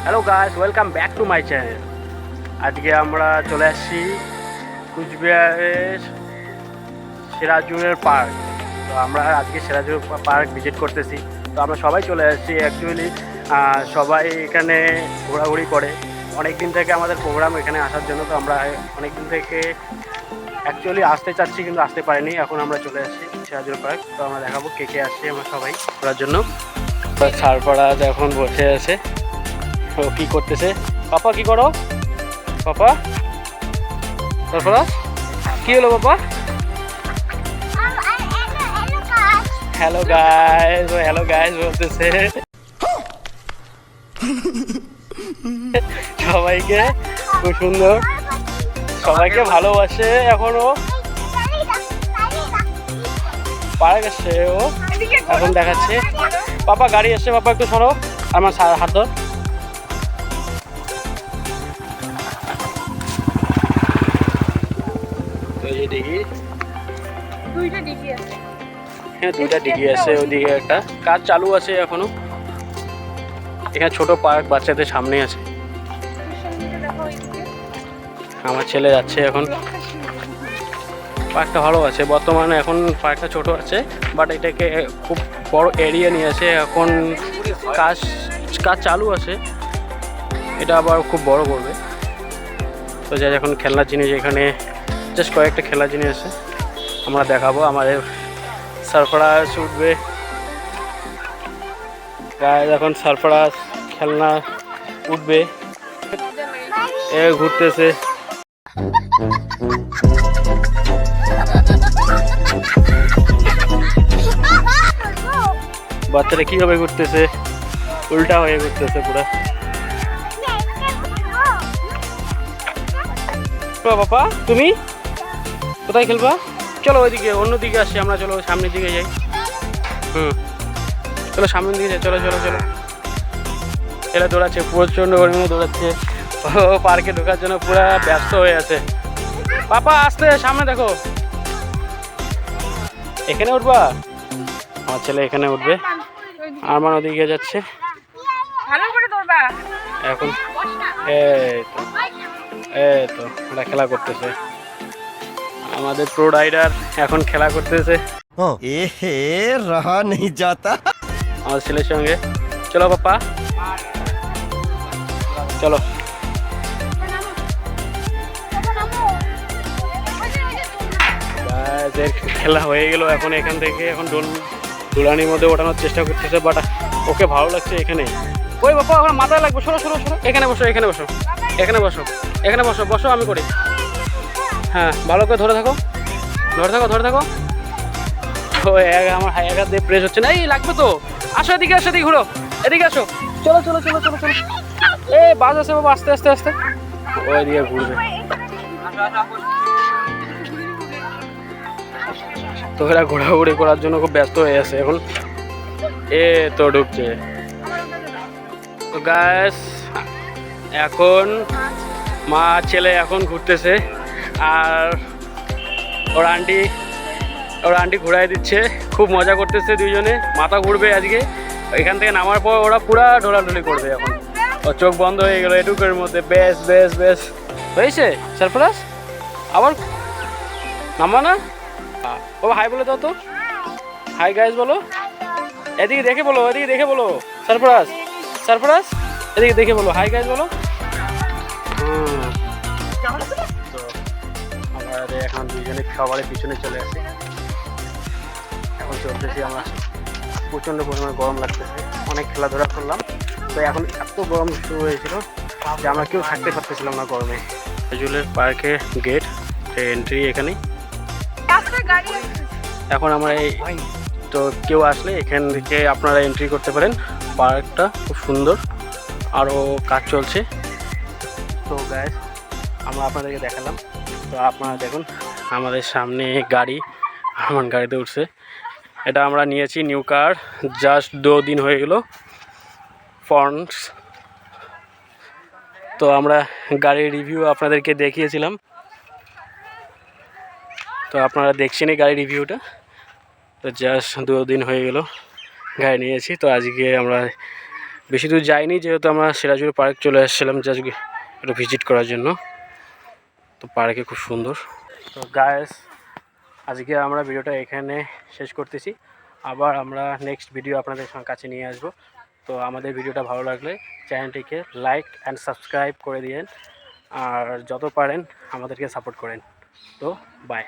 Hello guys, welcome back to my channel. আজকে আমরা চলে আসছি কুচবিহারের সিরাজুলের পার্ক। তো আমরা আজকে সিরাজুল পার্ক ভিজিট করতেছি। তো আমরা সবাই চলে আসছি। অ্যাকচুয়ালি সবাই এখানে ঘোরাঘুরি করে অনেক দিন থেকে আমাদের প্রোগ্রাম এখানে আসার জন্য। তো আমরা অনেক দিন থেকে অ্যাকচুয়ালি আসতে চাচ্ছি কিন্তু আসতে পারিনি। এখন আমরা চলে আসছি সিরাজুল পার্ক। তো আমরা দেখাবো কে কে আসছি আমরা সবাই ঘোরার জন্য। সারফরাজ এখন বসে আছে। ও কি করতেছে? পাপা কি করো? পাপা সারফরাজ কি হলো পাপা? হ্যালো গাইস, হ্যালো গাইস বলতেছে সবাইকে, খুব সুন্দর, সবাইকে ভালোবাসে। এখনো পার্ক আসছে ও, এখন দেখাচ্ছে। পাপা গাড়ি আসছে, পাপা একটু সরো, আমার হাত ধর। দুইটা ডিগি আছে, ওইদিকে একটা কাজ চালু আছে এখনো। এখানে ছোট পার্ক বাচ্চাদের সামনে আছে। আমার ছেলে যাচ্ছে এখন। পার্কটা ভালো আছে বর্তমানে, এখন পার্কটা ছোট আছে, বাট এটাকে খুব বড় এরিয়া নিয়ে আছে। এখন কাজ চালু আছে, এটা আবার খুব বড় করবে। তো যাই, এখন খেলনার জিনিস এখানে জাস্ট কয়েকটা খেলার জিনিস আছে, আমরা দেখাবো। আমাদের সারফরাজ উঠবে, এখন সারফরাজ খেলনা উঠবে, এ ঘুরতেছে। বাচ্চারা কিভাবে ঘুরতেছে, উল্টা হয়ে ঘুরতেছে পুরা। বাবা তুমি কোথায় খেলবা? চলো ওইদিকে, অন্যদিকে আসছি আমরা, চলো সামনের দিকে যাই। চলো সামনের দিকে যাই, চলো চলো চলো। ছেলে দৌড়াচ্ছে, প্রচণ্ড গরমে দৌড়াচ্ছে। ও পার্কে ঢোকার জন্য পুরা ব্যস্ত হয়ে আছে। পাপা আসতে, সামনে দেখো। এখানে উঠবা? আমার ছেলে এখানে উঠবে, আরমান ওদিকে যাচ্ছে এখন। এই তো ওরা খেলা করতেছে, আমাদের প্রো রাইডার এখন খেলা করতেছে। রহা নেই যাতা আমার ছেলের সঙ্গে। চলো পাপা চলো। খেলা হয়ে গেল, এখন এখান থেকে এখন দোলানির মধ্যে ওঠানোর চেষ্টা করতেছে, বাট ওকে ভালো লাগছে এখানে। ওই বাবা আমার মাথায় লাগবে, সরো সরো সরো, এখানে বসো, এখানে বসো, এখানে বসো, এখানে বসো, বসো আমি করি। হ্যাঁ ভালো করে ধরে থাকো, ধরে থাকো, ধরে থাকো। ও আমার হাই হাত দিয়ে প্রেস হচ্ছে না, এই লাগবে তো। আসো এদিকে, আসো এদিকে, ঘুরো এদিকে, আসো। চলো চলো চলো চলো চলো। এই বাস আছে বাবা, আস্তে আস্তে আস্তে, ওই দিকে ঘুরবে। তো এরা ঘোরাঘুরি করার জন্য খুব ব্যস্ত হয়ে আছে এখন। এ তো ঢুকছে। তো গাইস, এখন মা ছেলে এখন ঘুরতেছে, আর ওর আন্টি ঘুরাই দিচ্ছে, খুব মজা করতেছে দুইজনে। মাথা ঘুরবে আজকে, এখান থেকে নামার পর ওরা পুরা ঢোলাঢুলি করবে। এখন ওর চোখ বন্ধ হয়ে গেল এটুকুর মধ্যে। বেশ বেশ বেশ হয়েছে সারফরাজ, আবার নামা না। ও হাই বলে দাও তো, হাই গাইস বলো। এদিকে দেখে বলো, এদিকে দেখে বলো। সারফরাজ সারফরাজ এদিকে দেখে বলো, হাই গাইস বলো। তো আমাদের এখন দুইজনে সবারই পিছনে চলে আসে, এখন চলতেছি আমরা। প্রচণ্ড পরিমাণে গরম লাগতেছে, অনেক খেলাধুলা করলাম। তো এখন এত গরম শুরু হয়েছিল যে আমরা কেউ থাকতে পারতেছিলাম না গরমে। সিরাজুলের পার্কের গেট এন্ট্রি এখানে। এখন আমরা এই তো কেউ আসলে এখান থেকে আপনারা এন্ট্রি করতে পারেন। পার্কটা খুব সুন্দর, আরও কাজ চলছে। তো গাইস, আমরা আপনাদেরকে দেখালাম। তো আপনারা দেখুন আমাদের সামনে গাড়ি, আমার গাড়িতে উঠছে। এটা আমরা নিয়েছি নিউ কার, জাস্ট 2 দিন হয়ে গেল ফন্টস। তো আমরা গাড়ির রিভিউ আপনাদেরকে দেখিয়েছিলাম, তো আপনারা দেখছেনই গাড়ির রিভিউটা। তো জাস্ট 2 দিন হয়ে গেল গাড়ি নিয়েছি। তো আজকে আমরা বেশি দূর যাইনি, যেহেতু আমরা সিরাজুল পার্ক চলে এসেছিলাম জাস্ট একটু ভিজিট করার জন্য। তো পার্কে খুব সুন্দর। তো গাইস, আজকে আমরা ভিডিওটা এখানে শেষ করতেছি। আবার আমরা নেক্সট ভিডিও আপনাদের কাছে নিয়ে আসব। তো আমাদের ভিডিওটা ভালো লাগলে চ্যানেলটিকে লাইক অ্যান্ড সাবস্ক্রাইব করে দিন, আর যত পারেন আমাদেরকে সাপোর্ট করেন। তো বাই।